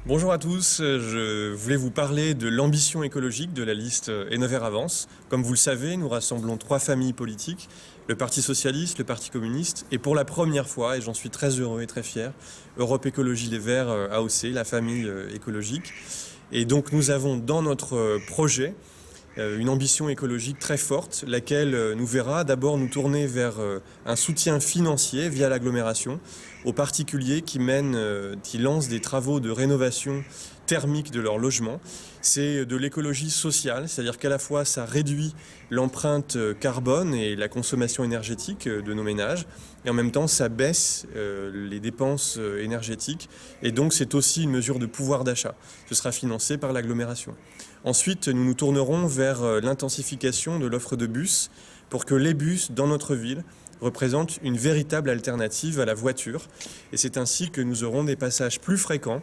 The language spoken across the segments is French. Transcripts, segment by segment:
Bonjour à tous, je voulais vous parler de l'ambition écologique de la liste Et Nevers Avance. Comme vous le savez, nous rassemblons 3 familles politiques, le Parti Socialiste, le Parti Communiste et pour la première fois, et j'en suis très heureux et très fier, Europe Écologie Les Verts AOC, la famille écologique. Et donc nous avons dans notre projet une ambition écologique très forte, laquelle nous verra d'abord nous tourner vers un soutien financier via l'agglomération aux particuliers qui lancent des travaux de rénovation thermique de leur logement. C'est de l'écologie sociale, c'est-à-dire qu'à la fois ça réduit l'empreinte carbone et la consommation énergétique de nos ménages, et en même temps ça baisse les dépenses énergétiques, et donc c'est aussi une mesure de pouvoir d'achat. Ce sera financé par l'agglomération. Ensuite, nous nous tournerons vers l'intensification de l'offre de bus pour que les bus dans notre ville représentent une véritable alternative à la voiture. Et c'est ainsi que nous aurons des passages plus fréquents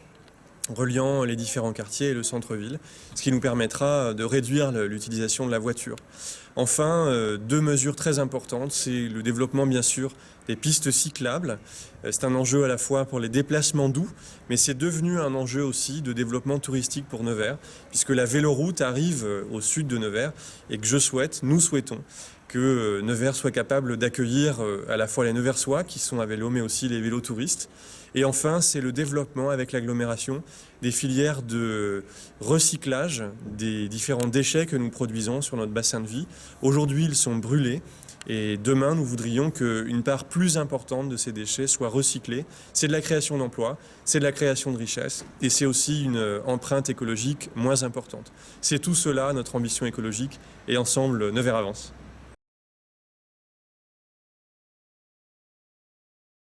reliant les différents quartiers et le centre-ville, ce qui nous permettra de réduire l'utilisation de la voiture. Enfin, 2 mesures très importantes, c'est le développement bien sûr des pistes cyclables. C'est un enjeu à la fois pour les déplacements doux, mais c'est devenu un enjeu aussi de développement touristique pour Nevers, puisque la véloroute arrive au sud de Nevers et que nous souhaitons que Nevers soit capable d'accueillir à la fois les Neversois qui sont à vélo, mais aussi les vélotouristes. Et enfin, c'est le développement avec l'agglomération des filières de recyclage des différents déchets que nous produisons sur notre bassin de vie. Aujourd'hui, ils sont brûlés. Et demain, nous voudrions qu'une part plus importante de ces déchets soit recyclée. C'est de la création d'emplois, c'est de la création de richesses et c'est aussi une empreinte écologique moins importante. C'est tout cela, notre ambition écologique, et ensemble, Nevers avance.